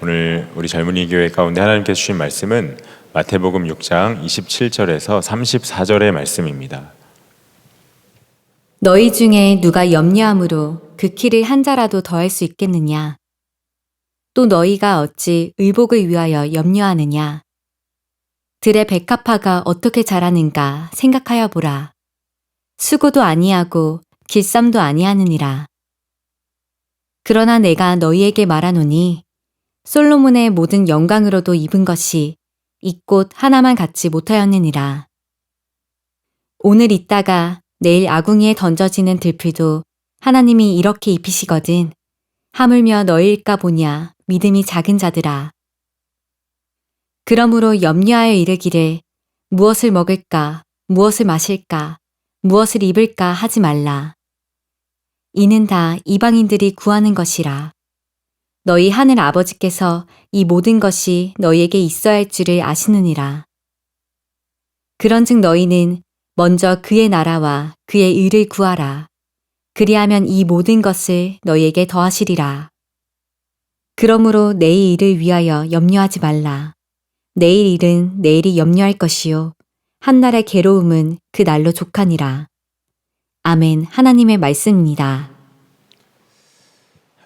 오늘 우리 젊은이 교회 가운데 하나님께서 주신 말씀은 마태복음 6장 27절에서 34절의 말씀입니다. 너희 중에 누가 염려함으로 그 키를 한 자라도 더할 수 있겠느냐? 또 너희가 어찌 의복을 위하여 염려하느냐? 들의 백합화가 어떻게 자라는가 생각하여 보라. 수고도 아니하고 길쌈도 아니하느니라. 그러나 내가 너희에게 말하노니 솔로몬의 모든 영광으로도 입은 것이 이 꽃 하나만 갖지 못하였느니라. 오늘 있다가 내일 아궁이에 던져지는 들풀도 하나님이 이렇게 입히시거든. 하물며 너희일까 보냐 믿음이 작은 자들아. 그러므로 염려하여 이르기를 무엇을 먹을까, 무엇을 마실까, 무엇을 입을까 하지 말라. 이는 다 이방인들이 구하는 것이라. 너희 하늘 아버지께서 이 모든 것이 너희에게 있어야 할 줄을 아시느니라. 그런즉 너희는 먼저 그의 나라와 그의 의를 구하라. 그리하면 이 모든 것을 너희에게 더하시리라. 그러므로 내일 일을 위하여 염려하지 말라. 내일 일은 내일이 염려할 것이요 한날의 괴로움은 그 날로 족하니라. 아멘. 하나님의 말씀입니다.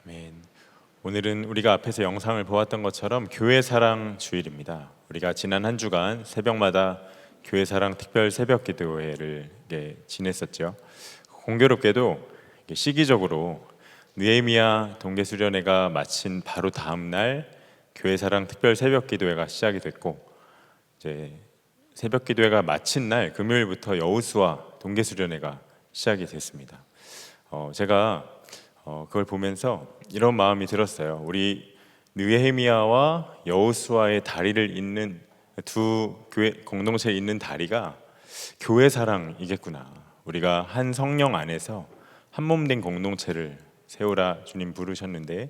아멘. 오늘은 우리가 앞에서 영상을 보았던 것처럼 교회 사랑 주일입니다. 우리가 지난 한 주간 새벽마다 교회 사랑 특별 새벽 기도회를 지냈었죠. 공교롭게도 시기적으로 느헤미야 동계수련회가 마친 바로 다음 날 교회 사랑 특별 새벽 기도회가 시작이 됐고, 이제 새벽 기도회가 마친 날 금요일부터 여호수아 동계수련회가 시작이 됐습니다. 제가 그걸 보면서 이런 마음이 들었어요. 우리 느헤미야와 여호수아의 다리를 잇는 두 교회 공동체에 있는 다리가 교회 사랑이겠구나. 우리가 한 성령 안에서 한 몸 된 공동체를 세우라 주님 부르셨는데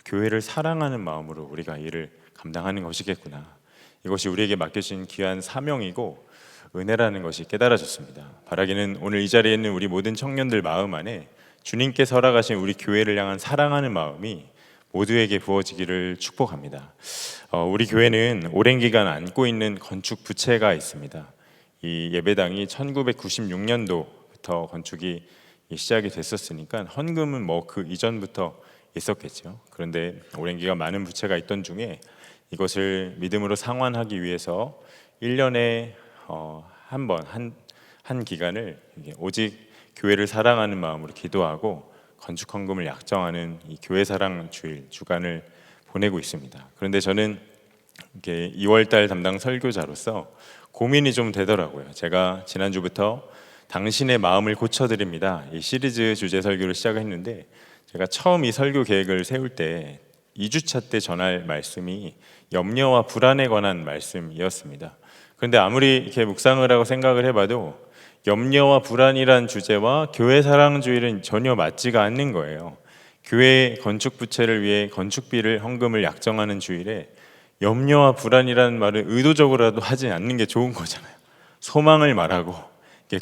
교회를 사랑하는 마음으로 우리가 일을 감당하는 것이겠구나. 이것이 우리에게 맡겨진 귀한 사명이고 은혜라는 것이 깨달아졌습니다. 바라기는 오늘 이 자리에 있는 우리 모든 청년들 마음 안에 주님께서 허락하신 우리 교회를 향한 사랑하는 마음이 모두에게 부어지기를 축복합니다. 우리 교회는 오랜 기간 안고 있는 건축 부채가 있습니다. 이 예배당이 1996년도부터 건축이 시작이 됐었으니까 헌금은 뭐 그 이전부터 있었겠죠. 그런데 오랜 기간 많은 부채가 있던 중에 이것을 믿음으로 상환하기 위해서 1년에 한 기간을 오직 교회를 사랑하는 마음으로 기도하고 건축 헌금을 약정하는 이 교회 사랑 주일 주간을 보내고 있습니다. 그런데 저는 이렇게 2월달 담당 설교자로서 고민이 좀 되더라고요. 제가 지난주부터 당신의 마음을 고쳐드립니다, 이 시리즈 주제 설교를 시작했는데, 제가 처음 이 설교 계획을 세울 때 2주차 때 전할 말씀이 염려와 불안에 관한 말씀이었습니다. 그런데 아무리 이렇게 묵상을 하고 생각을 해봐도 염려와 불안이란 주제와 교회 사랑 주일은 전혀 맞지가 않는 거예요. 교회 건축 부채를 위해 건축비를 헌금을 약정하는 주일에 염려와 불안이라는 말을 의도적으로라도 하지 않는 게 좋은 거잖아요. 소망을 말하고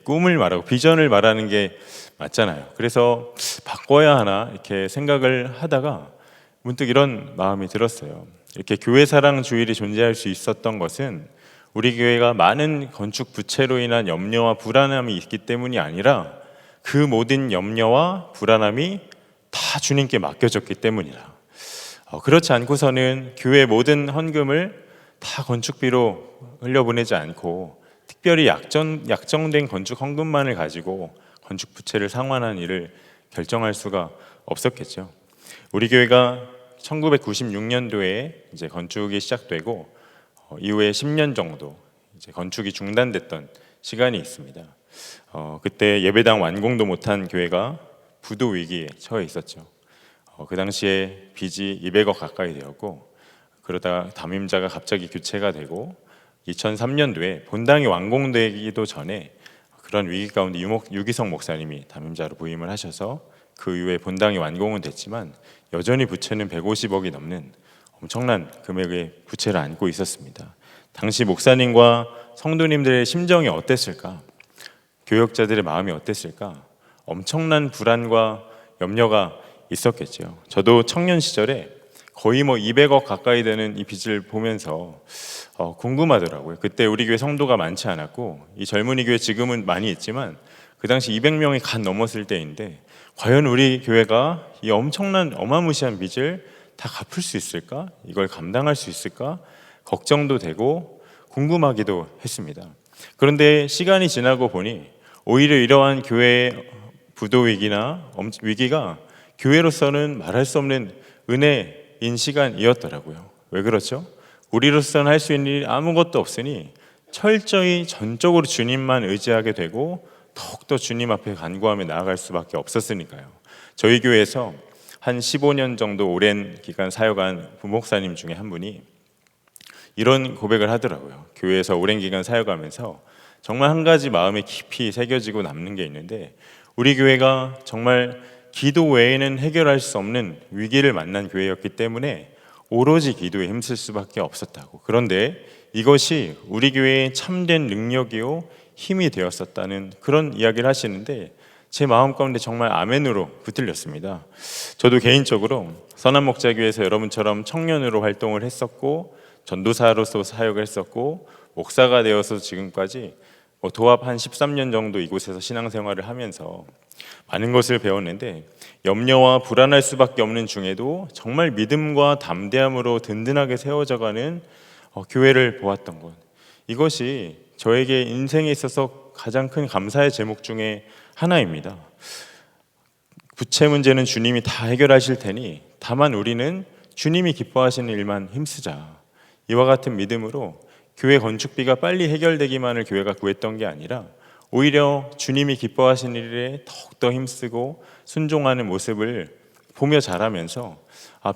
꿈을 말하고 비전을 말하는 게 맞잖아요. 그래서 바꿔야 하나 이렇게 생각을 하다가 문득 이런 마음이 들었어요. 이렇게 교회 사랑 주일이 존재할 수 있었던 것은 우리 교회가 많은 건축 부채로 인한 염려와 불안함이 있기 때문이 아니라 그 모든 염려와 불안함이 다 주님께 맡겨졌기 때문이라. 그렇지 않고서는 교회 모든 헌금을 다 건축비로 흘려보내지 않고 특별히 약정된 건축 헌금만을 가지고 건축 부채를 상환한 일을 결정할 수가 없었겠죠. 우리 교회가 1996년도에 이제 건축이 시작되고 이후에 10년 정도 이제 건축이 중단됐던 시간이 있습니다. 그때 예배당 완공도 못한 교회가 부도 위기에 처해 있었죠. 그 당시에 빚이 200억 가까이 되었고, 그러다 담임자가 갑자기 교체가 되고 2003년도에 본당이 완공되기도 전에 그런 위기 가운데 유기성 목사님이 담임자로 부임을 하셔서 그 이후에 본당이 완공은 됐지만 여전히 부채는 150억이 넘는 엄청난 금액의 부채를 안고 있었습니다. 당시 목사님과 성도님들의 심정이 어땠을까? 교역자들의 마음이 어땠을까? 엄청난 불안과 염려가 있었겠죠. 저도 청년 시절에 거의 뭐 200억 가까이 되는 이 빚을 보면서 궁금하더라고요. 그때 우리 교회 성도가 많지 않았고 이 젊은이 교회 지금은 많이 있지만 그 당시 200명이 간 넘었을 때인데 과연 우리 교회가 이 엄청난 어마무시한 빚을 다 갚을 수 있을까? 이걸 감당할 수 있을까? 걱정도 되고 궁금하기도 했습니다. 그런데 시간이 지나고 보니 오히려 이러한 교회의 부도 위기나 위기가 교회로서는 말할 수 없는 은혜인 시간이었더라고요. 왜 그렇죠? 우리로서는 할 수 있는 일이 아무것도 없으니 철저히 전적으로 주님만 의지하게 되고 더욱더 주님 앞에 간구하며 나아갈 수밖에 없었으니까요. 저희 교회에서 한 15년 정도 오랜 기간 사역한 부목사님 중에 한 분이 이런 고백을 하더라고요. 교회에서 오랜 기간 사역하면서 정말 한 가지 마음에 깊이 새겨지고 남는 게 있는데 우리 교회가 정말 기도 외에는 해결할 수 없는 위기를 만난 교회였기 때문에 오로지 기도에 힘쓸 수밖에 없었다고. 그런데 이것이 우리 교회의 참된 능력이요 힘이 되었었다는 그런 이야기를 하시는데 제 마음 가운데 정말 아멘으로 붙들렸습니다. 저도 개인적으로 선한목자교회에서 여러분처럼 청년으로 활동을 했었고 전도사로서 사역을 했었고 목사가 되어서 지금까지 도합 한 13년 정도 이곳에서 신앙생활을 하면서 많은 것을 배웠는데 염려와 불안할 수밖에 없는 중에도 정말 믿음과 담대함으로 든든하게 세워져가는 교회를 보았던 것, 이것이 저에게 인생에 있어서 가장 큰 감사의 제목 중에 하나입니다. 부채 문제는 주님이 다 해결하실 테니 다만 우리는 주님이 기뻐하시는 일만 힘쓰자. 이와 같은 믿음으로 교회 건축비가 빨리 해결되기만을 교회가 구했던 게 아니라 오히려 주님이 기뻐하시는 일에 더욱더 힘쓰고 순종하는 모습을 보며 자라면서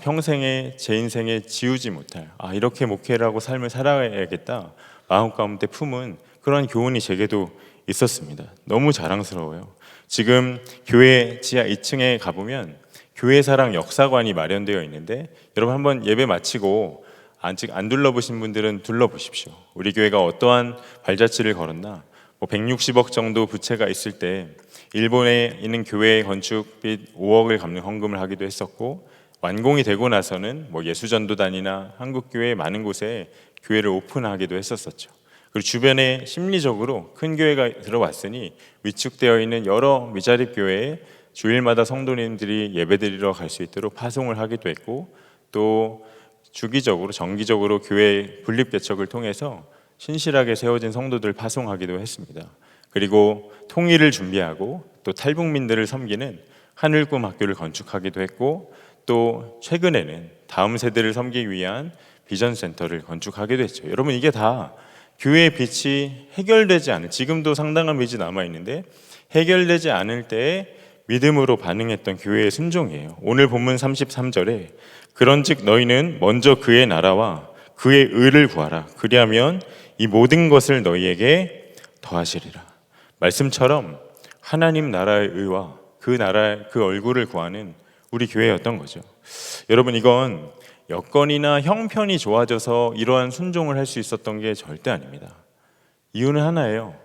평생에 제 인생에 지우지 못할 이렇게 목회를 하고 삶을 살아야겠다 마음 가운데 품은 그런 교훈이 제게도 있었습니다. 너무 자랑스러워요. 지금 교회 지하 2층에 가보면 교회사랑 역사관이 마련되어 있는데 여러분 한번 예배 마치고 아직 안 둘러보신 분들은 둘러보십시오. 우리 교회가 어떠한 발자취를 걸었나. 160억 정도 부채가 있을 때 일본에 있는 교회 건축빚 5억을 갚는 헌금을 하기도 했었고 완공이 되고 나서는 예수전도단이나 한국교회 많은 곳에 교회를 오픈하기도 했었죠. 그리고 주변에 심리적으로 큰 교회가 들어왔으니 위축되어 있는 여러 미자립 교회에 주일마다 성도님들이 예배드리러 갈 수 있도록 파송을 하기도 했고 또 주기적으로 정기적으로 교회 분립개척을 통해서 신실하게 세워진 성도들 파송하기도 했습니다. 그리고 통일을 준비하고 또 탈북민들을 섬기는 하늘꿈 학교를 건축하기도 했고 또 최근에는 다음 세대를 섬기기 위한 비전센터를 건축하기도 했죠. 여러분 이게 다 교회의 빚이 해결되지 않은, 지금도 상당한 빚이 남아있는데 해결되지 않을 때에 믿음으로 반응했던 교회의 순종이에요. 오늘 본문 33절에 그런즉 너희는 먼저 그의 나라와 그의 의를 구하라. 그리하면 이 모든 것을 너희에게 더하시리라. 말씀처럼 하나님 나라의 의와 그 나라의 그 얼굴을 구하는 우리 교회였던 거죠. 여러분 이건 여건이나 형편이 좋아져서 이러한 순종을 할 수 있었던 게 절대 아닙니다. 이유는 하나예요.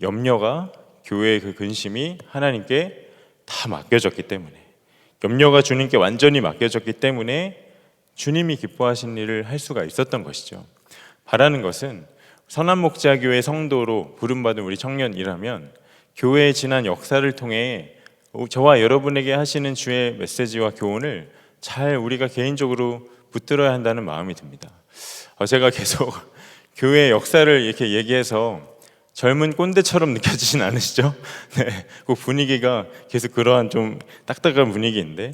염려가 교회의 그 근심이 하나님께 다 맡겨졌기 때문에, 염려가 주님께 완전히 맡겨졌기 때문에 주님이 기뻐하신 일을 할 수가 있었던 것이죠. 바라는 것은 선한목자교회 성도로 부름받은 우리 청년이라면 교회의 지난 역사를 통해 저와 여러분에게 하시는 주의 메시지와 교훈을 잘 우리가 개인적으로 붙들어야 한다는 마음이 듭니다. 제가 계속 교회의 역사를 이렇게 얘기해서 젊은 꼰대처럼 느껴지진 않으시죠? 네, 그 분위기가 계속 그러한 좀 딱딱한 분위기인데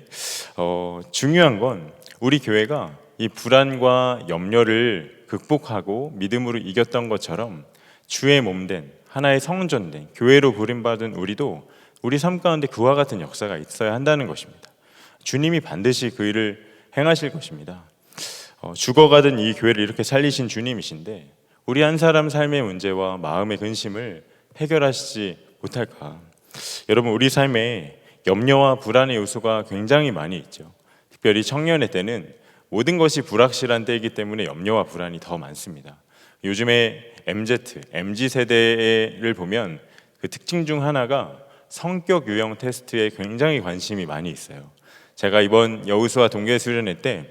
중요한 건 우리 교회가 이 불안과 염려를 극복하고 믿음으로 이겼던 것처럼 주의 몸된 하나의 성전된 교회로 부름받은 우리도 우리 삶 가운데 그와 같은 역사가 있어야 한다는 것입니다. 주님이 반드시 그 일을 행하실 것입니다. 죽어가던 이 교회를 이렇게 살리신 주님이신데 우리 한 사람 삶의 문제와 마음의 근심을 해결하시지 못할까? 여러분 우리 삶에 염려와 불안의 요소가 굉장히 많이 있죠. 특별히 청년의 때는 모든 것이 불확실한 때이기 때문에 염려와 불안이 더 많습니다. 요즘에 MZ 세대를 보면 그 특징 중 하나가 성격 유형 테스트에 굉장히 관심이 많이 있어요. 제가 이번 여우수와 동계 수련회 때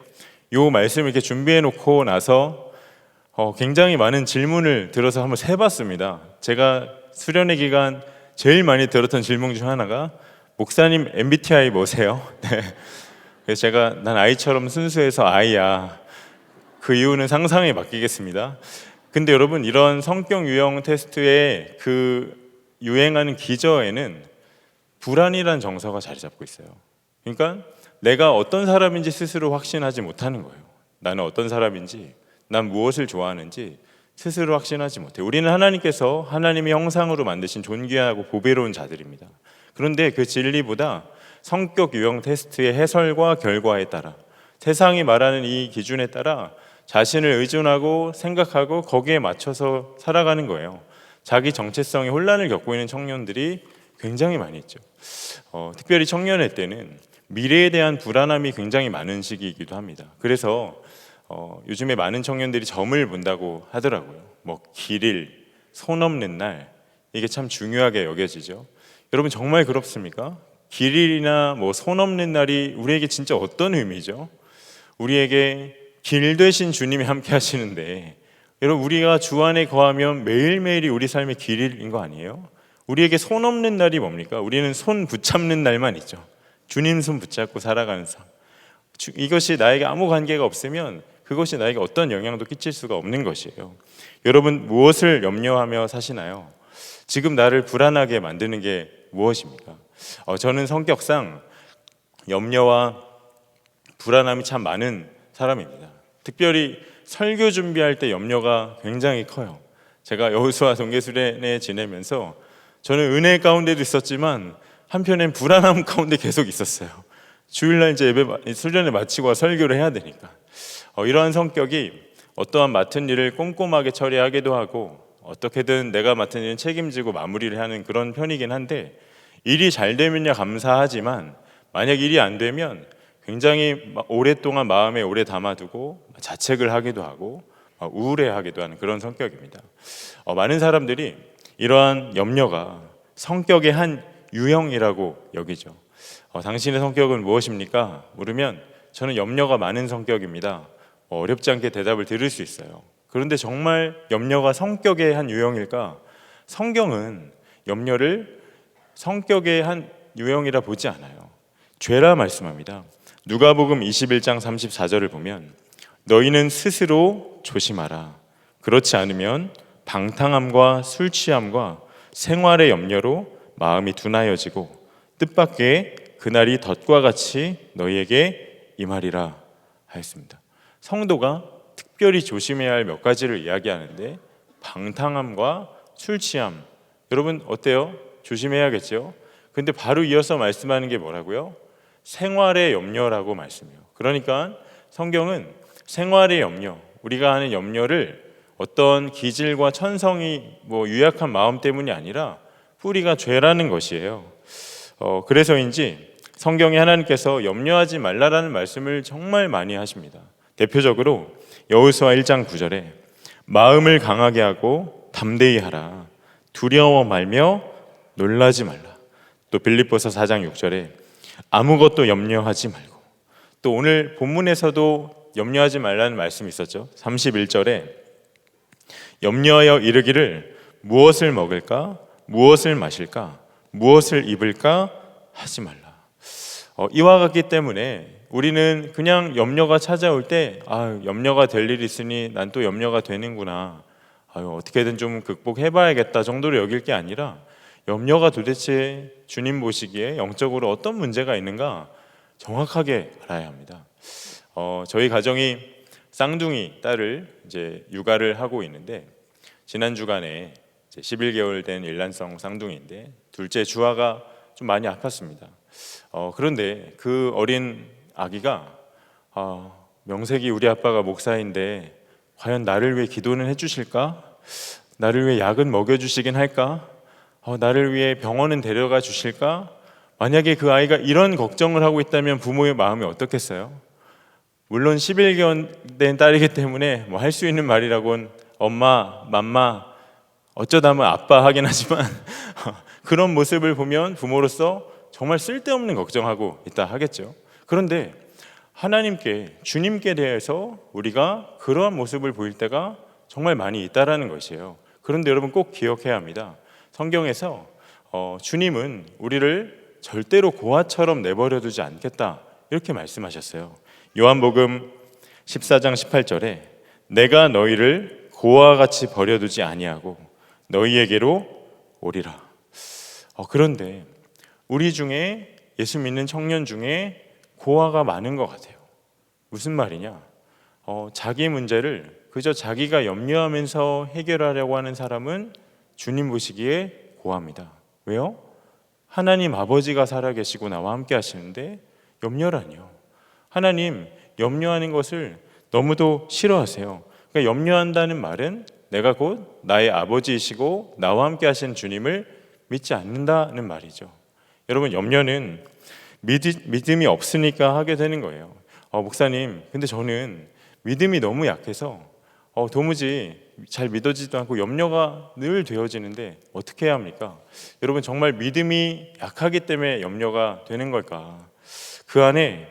요 말씀을 이렇게 준비해 놓고 나서 굉장히 많은 질문을 들어서 한번 세봤습니다. 제가 수련회 기간 제일 많이 들었던 질문 중 하나가 목사님 MBTI 뭐세요? 네. 그래서 제가 난 아이처럼 순수해서 아이야. 그 이유는 상상에 맡기겠습니다. 근데 여러분, 이런 성격 유형 테스트의 그 유행하는 기저에는 불안이란 정서가 자리 잡고 있어요. 그러니까 내가 어떤 사람인지 스스로 확신하지 못하는 거예요. 나는 어떤 사람인지, 난 무엇을 좋아하는지 스스로 확신하지 못해요. 우리는 하나님께서 하나님의 형상으로 만드신 존귀하고 보배로운 자들입니다. 그런데 그 진리보다 성격 유형 테스트의 해설과 결과에 따라, 세상이 말하는 이 기준에 따라 자신을 의존하고 생각하고 거기에 맞춰서 살아가는 거예요. 자기 정체성에 혼란을 겪고 있는 청년들이 굉장히 많이 있죠. 특별히 청년의 때는 미래에 대한 불안함이 굉장히 많은 시기이기도 합니다. 그래서 요즘에 많은 청년들이 점을 본다고 하더라고요. 뭐 길일, 손 없는 날, 이게 참 중요하게 여겨지죠. 여러분, 정말 그렇습니까? 길일이나 뭐 손 없는 날이 우리에게 진짜 어떤 의미죠? 우리에게 길 되신 주님이 함께 하시는데, 여러분, 우리가 주 안에 거하면 매일매일이 우리 삶의 길일인 거 아니에요? 우리에게 손 없는 날이 뭡니까? 우리는 손 붙잡는 날만 있죠. 주님 손 붙잡고 살아가는 삶. 이것이 나에게 아무 관계가 없으면 그것이 나에게 어떤 영향도 끼칠 수가 없는 것이에요. 여러분, 무엇을 염려하며 사시나요? 지금 나를 불안하게 만드는 게 무엇입니까? 저는 성격상 염려와 불안함이 참 많은 사람입니다. 특별히 설교 준비할 때 염려가 굉장히 커요. 제가 여호수아 동계수련회 지내면서 저는 은혜 가운데도 있었지만 한편엔 불안함 가운데 계속 있었어요. 주일날 이제 예배 수련회 마치고 설교를 해야 되니까. 이러한 성격이 어떠한 맡은 일을 꼼꼼하게 처리하기도 하고 어떻게든 내가 맡은 일은 책임지고 마무리를 하는 그런 편이긴 한데, 일이 잘 되면야 감사하지만 만약 일이 안 되면 굉장히 오랫동안 마음에 오래 담아두고 자책을 하기도 하고 우울해하기도 하는 그런 성격입니다. 많은 사람들이 이러한 염려가 성격의 한 유형이라고 여기죠. 당신의 성격은 무엇입니까? 물으면 저는 염려가 많은 성격입니다. 어렵지 않게 대답을 들을 수 있어요. 그런데 정말 염려가 성격의 한 유형일까? 성경은 염려를 성격의 한 유형이라 보지 않아요. 죄라 말씀합니다. 누가복음 21장 34절을 보면 너희는 스스로 조심하라. 그렇지 않으면 방탕함과 술 취함과 생활의 염려로 마음이 둔하여지고 뜻밖의 그날이 덫과 같이 너희에게 임하리라 하였습니다. 성도가 특별히 조심해야 할 몇 가지를 이야기하는데, 방탕함과 술 취함, 여러분 어때요? 조심해야겠죠? 근데 바로 이어서 말씀하는 게 뭐라고요? 생활의 염려라고 말씀해요. 그러니까 성경은 생활의 염려, 우리가 하는 염려를 어떤 기질과 천성이 유약한 마음 때문이 아니라 뿌리가 죄라는 것이에요. 그래서인지 성경에 하나님께서 염려하지 말라라는 말씀을 정말 많이 하십니다. 대표적으로 여호수아 1장 9절에 마음을 강하게 하고 담대히 하라. 두려워 말며 놀라지 말라. 또 빌립보서 4장 6절에 아무것도 염려하지 말고, 또 오늘 본문에서도 염려하지 말라는 말씀이 있었죠. 31절에 염려하여 이르기를 무엇을 먹을까? 무엇을 마실까? 무엇을 입을까? 하지 말라. 이와 같기 때문에 우리는 그냥 염려가 찾아올 때 염려가 될 일이 있으니 난 또 염려가 되는구나, 어떻게든 좀 극복해봐야겠다 정도로 여길 게 아니라, 염려가 도대체 주님 보시기에 영적으로 어떤 문제가 있는가 정확하게 알아야 합니다. 저희 가정이 쌍둥이 딸을 이제 육아를 하고 있는데, 지난 주간에 11개월 된 일란성 쌍둥이인데 둘째 주아가 좀 많이 아팠습니다. 그런데 그 어린 아기가 명색이 우리 아빠가 목사인데 과연 나를 위해 기도는 해주실까? 나를 위해 약은 먹여주시긴 할까? 나를 위해 병원은 데려가 주실까? 만약에 그 아이가 이런 걱정을 하고 있다면 부모의 마음이 어떻겠어요? 물론 11개월 된 딸이기 때문에 할 수 있는 말이라고는 엄마, 맘마, 어쩌다 하면 아빠 하긴 하지만 그런 모습을 보면 부모로서 정말 쓸데없는 걱정하고 있다 하겠죠. 그런데 하나님께, 주님께 대해서 우리가 그러한 모습을 보일 때가 정말 많이 있다라는 것이에요. 그런데 여러분 꼭 기억해야 합니다. 성경에서 주님은 우리를 절대로 고아처럼 내버려 두지 않겠다 이렇게 말씀하셨어요. 요한복음 14장 18절에 내가 너희를 고아와 같이 버려두지 아니하고 너희에게로 오리라. 그런데 우리 중에 예수 믿는 청년 중에 고아가 많은 것 같아요. 무슨 말이냐? 자기 문제를 그저 자기가 염려하면서 해결하려고 하는 사람은 주님 보시기에 고아입니다. 왜요? 하나님 아버지가 살아계시고 나와 함께 하시는데 염려라니요. 하나님 염려하는 것을 너무도 싫어하세요. 그러니까 염려한다는 말은 내가 곧 나의 아버지이시고 나와 함께 하시는 주님을 믿지 않는다는 말이죠. 여러분 염려는 믿음이 없으니까 하게 되는 거예요. 목사님, 근데 저는 믿음이 너무 약해서 도무지 잘 믿어지지도 않고 염려가 늘 되어지는데 어떻게 해야 합니까? 여러분 정말 믿음이 약하기 때문에 염려가 되는 걸까? 그 안에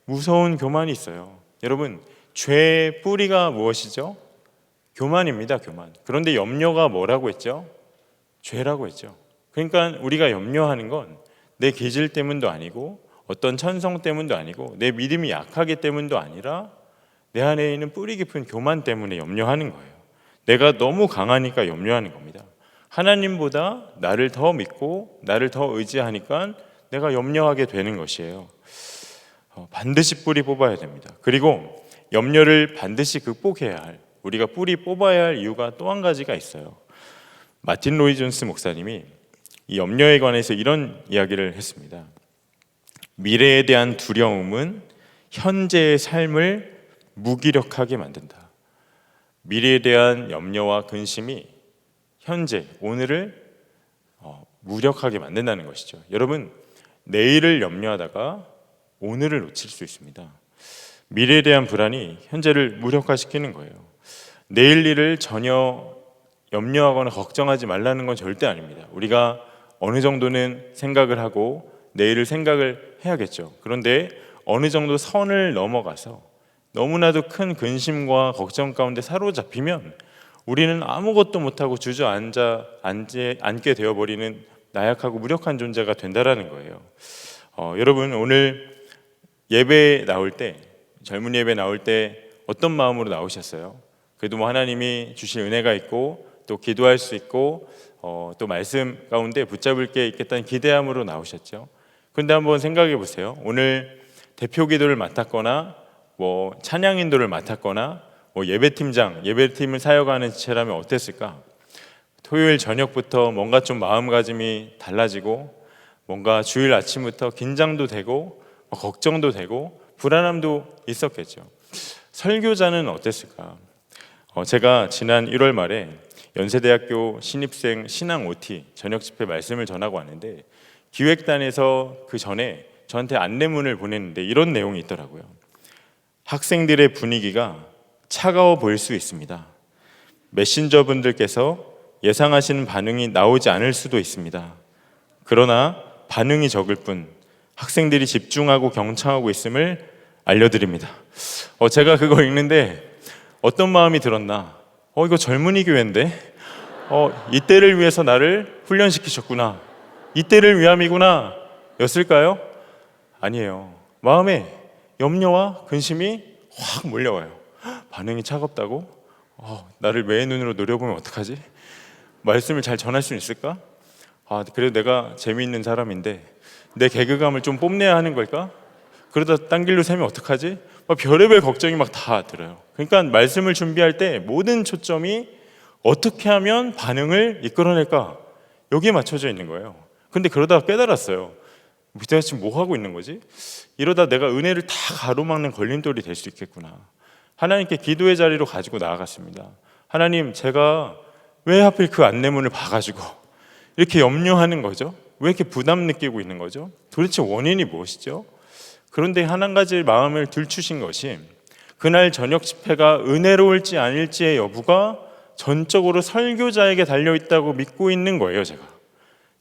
무서운 교만이 있어요. 여러분 죄의 뿌리가 무엇이죠? 교만입니다. 교만. 그런데 염려가 뭐라고 했죠? 죄라고 했죠. 그러니까 우리가 염려하는 건 내 기질 때문도 아니고 어떤 천성 때문도 아니고 내 믿음이 약하기 때문도 아니라 내 안에 있는 뿌리 깊은 교만 때문에 염려하는 거예요. 내가 너무 강하니까 염려하는 겁니다. 하나님보다 나를 더 믿고 나를 더 의지하니까 내가 염려하게 되는 것이에요. 반드시 뿌리 뽑아야 됩니다. 그리고 염려를 반드시 극복해야 할, 우리가 뿌리 뽑아야 할 이유가 또 한 가지가 있어요. 마틴 로이 존스 목사님이 이 염려에 관해서 이런 이야기를 했습니다. 미래에 대한 두려움은 현재의 삶을 무기력하게 만든다. 미래에 대한 염려와 근심이 현재, 오늘을 무력하게 만든다는 것이죠. 여러분, 내일을 염려하다가 오늘을 놓칠 수 있습니다. 미래에 대한 불안이 현재를 무력화시키는 거예요. 내일 일을 전혀 염려하거나 걱정하지 말라는 건 절대 아닙니다. 우리가 어느 정도는 생각을 하고 내일을 생각을 해야겠죠. 그런데 어느 정도 선을 넘어가서 너무나도 큰 근심과 걱정 가운데 사로잡히면 우리는 아무것도 못하고 주저앉게 되어버리는 나약하고 무력한 존재가 된다라는 거예요. 여러분 오늘 예배 나올 때, 젊은 예배 나올 때 어떤 마음으로 나오셨어요? 그래도 뭐 하나님이 주실 은혜가 있고 또 기도할 수 있고 또 말씀 가운데 붙잡을 게 있겠다는 기대함으로 나오셨죠. 그런데 한번 생각해 보세요. 오늘 대표 기도를 맡았거나 뭐 찬양 인도를 맡았거나 뭐 예배팀을 사역하는 지체라면 어땠을까? 토요일 저녁부터 뭔가 좀 마음가짐이 달라지고 뭔가 주일 아침부터 긴장도 되고 걱정도 되고 불안함도 있었겠죠. 설교자는 어땠을까? 제가 지난 1월 말에 연세대학교 신입생 신앙 OT 저녁 집회 말씀을 전하고 왔는데 기획단에서 그 전에 저한테 안내문을 보냈는데 이런 내용이 있더라고요. 학생들의 분위기가 차가워 보일 수 있습니다. 메신저 분들께서 예상하시는 반응이 나오지 않을 수도 있습니다. 그러나 반응이 적을 뿐 학생들이 집중하고 경청하고 있음을 알려드립니다. 제가 그거 읽는데 어떤 마음이 들었나? 이거 젊은이 교회인데 이때를 위해서 나를 훈련시키셨구나, 이때를 위함이구나 였을까요? 아니에요. 마음에 염려와 근심이 확 몰려와요. 반응이 차갑다고? 나를 매의 눈으로 노려보면 어떡하지? 말씀을 잘 전할 수 있을까? 그래도 내가 재미있는 사람인데 내 개그감을 좀 뽐내야 하는 걸까? 그러다 딴 길로 새면 어떡하지? 별의별 걱정이 막 다 들어요. 그러니까 말씀을 준비할 때 모든 초점이 어떻게 하면 반응을 이끌어낼까? 여기에 맞춰져 있는 거예요. 근데 그러다가 깨달았어요. 내가 지금 뭐 하고 있는 거지? 이러다 내가 은혜를 다 가로막는 걸림돌이 될 수 있겠구나. 하나님께 기도의 자리로 가지고 나아갔습니다. 하나님, 제가 왜 하필 그 안내문을 봐가지고 이렇게 염려하는 거죠? 왜 이렇게 부담 느끼고 있는 거죠? 도대체 원인이 무엇이죠? 그런데 한 가지 마음을 들추신 것이 그날 저녁 집회가 은혜로울지 아닐지의 여부가 전적으로 설교자에게 달려있다고 믿고 있는 거예요. 제가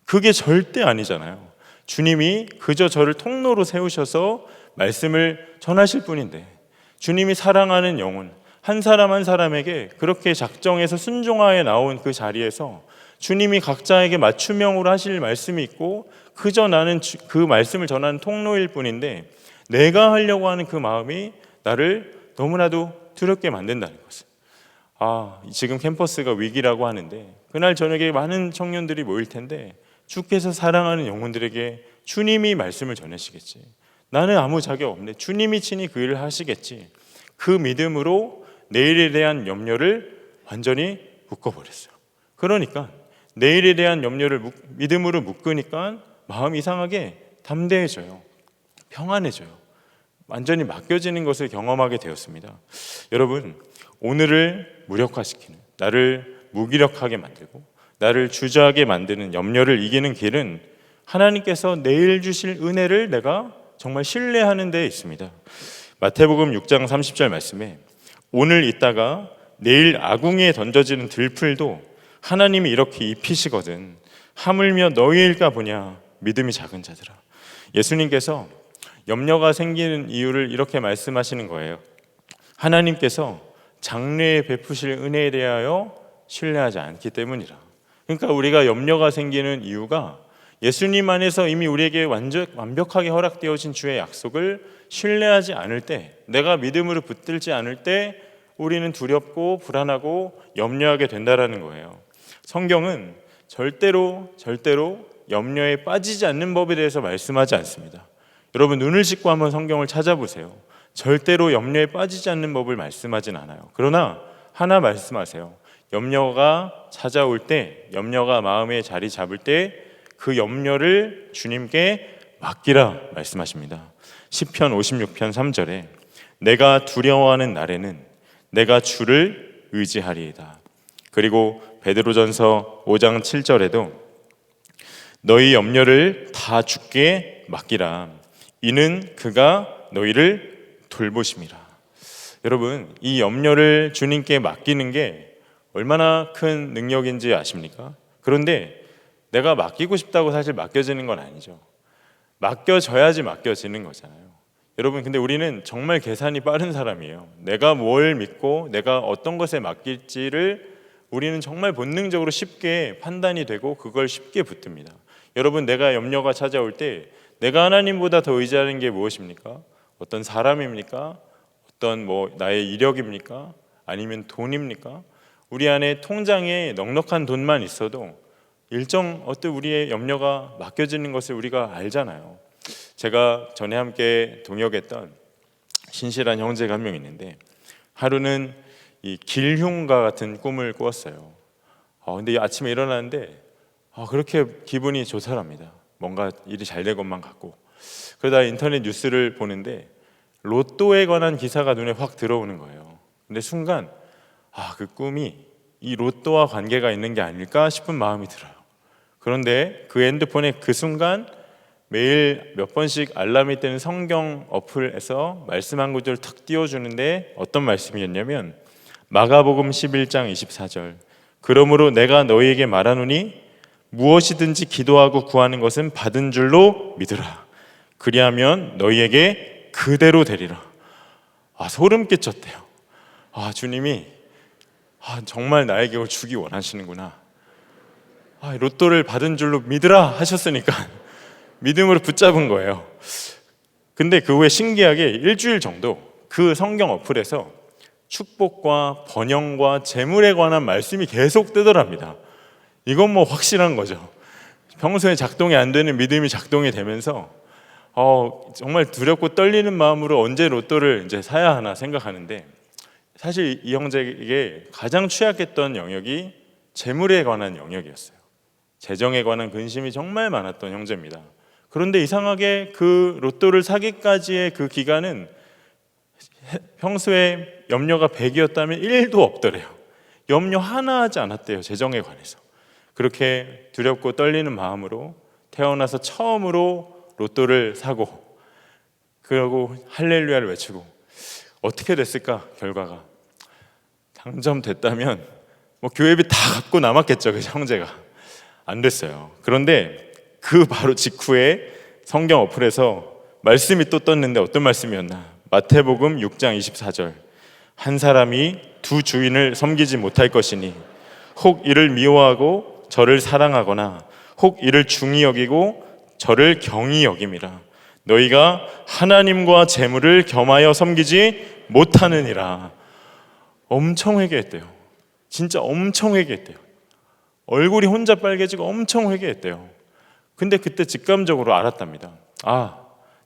그게 절대 아니잖아요. 주님이 그저 저를 통로로 세우셔서 말씀을 전하실 분인데, 주님이 사랑하는 영혼 한 사람 한 사람에게 그렇게 작정해서 순종하에 나온 그 자리에서 주님이 각자에게 맞춤형으로 하실 말씀이 있고, 그저 나는 그 말씀을 전하는 통로일 뿐인데 내가 하려고 하는 그 마음이 나를 너무나도 두렵게 만든다는 것을. 지금 캠퍼스가 위기라고 하는데 그날 저녁에 많은 청년들이 모일 텐데 주께서 사랑하는 영혼들에게 주님이 말씀을 전하시겠지, 나는 아무 자격 없네, 주님이 친히 그 일을 하시겠지, 그 믿음으로 내일에 대한 염려를 완전히 묶어버렸어요. 그러니까 내일에 대한 염려를 믿음으로 묶으니까 마음이 이상하게 담대해져요. 평안해져요. 완전히 맡겨지는 것을 경험하게 되었습니다. 여러분, 오늘을 무력화시키는, 나를 무기력하게 만들고 나를 주저하게 만드는 염려를 이기는 길은 하나님께서 내일 주실 은혜를 내가 정말 신뢰하는 데 있습니다. 마태복음 6장 30절 말씀에 오늘 있다가 내일 아궁이에 던져지는 들풀도 하나님이 이렇게 입히시거든 하물며 너희일까 보냐 믿음이 작은 자들아. 예수님께서 염려가 생기는 이유를 이렇게 말씀하시는 거예요. 하나님께서 장래에 베푸실 은혜에 대하여 신뢰하지 않기 때문이라. 그러니까 우리가 염려가 생기는 이유가 예수님 안에서 이미 우리에게 완벽하게 허락되어진 주의 약속을 신뢰하지 않을 때, 내가 믿음으로 붙들지 않을 때 우리는 두렵고 불안하고 염려하게 된다라는 거예요. 성경은 절대로 염려에 빠지지 않는 법에 대해서 말씀하지 않습니다. 여러분, 눈을 씻고 한번 성경을 찾아보세요. 절대로 염려에 빠지지 않는 법을 말씀하진 않아요. 그러나 하나 말씀하세요. 염려가 찾아올 때, 염려가 마음에 자리 잡을 때 그 염려를 주님께 맡기라 말씀하십니다. 시편 56편 3절에 내가 두려워하는 날에는 내가 주를 의지하리이다. 그리고 베드로전서 5장 7절에도 너희 염려를 다 주께 맡기라. 이는 그가 너희를 돌보심이라. 여러분, 이 염려를 주님께 맡기는 게 얼마나 큰 능력인지 아십니까? 그런데 내가 맡기고 싶다고 사실 맡겨지는 건 아니죠. 맡겨져야지 맡겨지는 거잖아요. 여러분, 근데 우리는 정말 계산이 빠른 사람이에요. 내가 뭘 믿고 내가 어떤 것에 맡길지를 우리는 정말 본능적으로 쉽게 판단이 되고 그걸 쉽게 붙듭니다. 여러분, 내가 염려가 찾아올 때 내가 하나님보다 더 의지하는 게 무엇입니까? 어떤 사람입니까? 어떤 나의 이력입니까? 아니면 돈입니까? 우리 안에 통장에 넉넉한 돈만 있어도 어떤 우리의 염려가 맡겨지는 것을 우리가 알잖아요. 제가 전에 함께 동역했던 신실한 형제가 한 명 있는데 하루는 이 길흉과 같은 꿈을 꾸었어요. 근데 아침에 일어나는데 그렇게 기분이 좋더랍니다. 뭔가 일이 잘 될 것만 같고. 그러다 인터넷 뉴스를 보는데 로또에 관한 기사가 눈에 확 들어오는 거예요. 근데 순간 그 꿈이 이 로또와 관계가 있는 게 아닐까 싶은 마음이 들어요. 그런데 그 핸드폰에 그 순간 매일 몇 번씩 알람이 뜨는 성경 어플에서 말씀 한 구절 탁 띄워주는데 어떤 말씀이었냐면 마가복음 11장 24절 그러므로 내가 너희에게 말하노니 무엇이든지 기도하고 구하는 것은 받은 줄로 믿으라. 그리하면 너희에게 그대로 되리라. 소름 끼쳤대요. 주님이 정말 나에게 그걸 주기 원하시는구나. 로또를 받은 줄로 믿으라 하셨으니까 믿음으로 붙잡은 거예요. 근데 그 후에 신기하게 일주일 정도 그 성경 어플에서 축복과 번영과 재물에 관한 말씀이 계속 뜨더랍니다. 이건 확실한 거죠. 평소에 작동이 안 되는 믿음이 작동이 되면서 정말 두렵고 떨리는 마음으로 언제 로또를 이제 사야 하나 생각하는데, 사실 이 형제에게 가장 취약했던 영역이 재물에 관한 영역이었어요. 재정에 관한 근심이 정말 많았던 형제입니다. 그런데 이상하게 그 로또를 사기까지의 그 기간은 평소에 염려가 100이었다면 1도 없더래요. 염려 하나 하지 않았대요. 재정에 관해서. 그렇게 두렵고 떨리는 마음으로 태어나서 처음으로 로또를 사고, 그러고 할렐루야를 외치고, 어떻게 됐을까? 결과가 당첨됐다면 교회비 다 갚고 남았겠죠. 그 형제가. 안 됐어요. 그런데 그 바로 직후에 성경 어플에서 말씀이 또 떴는데 어떤 말씀이었나? 마태복음 6장 24절. 한 사람이 두 주인을 섬기지 못할 것이니 혹 이를 미워하고 저를 사랑하거나 혹 이를 중히 여기고 저를 경히 여김이라. 너희가 하나님과 재물을 겸하여 섬기지 못하느니라. 엄청 회개했대요. 진짜 엄청 회개했대요. 얼굴이 혼자 빨개지고 엄청 회개했대요. 근데 그때 직감적으로 알았답니다.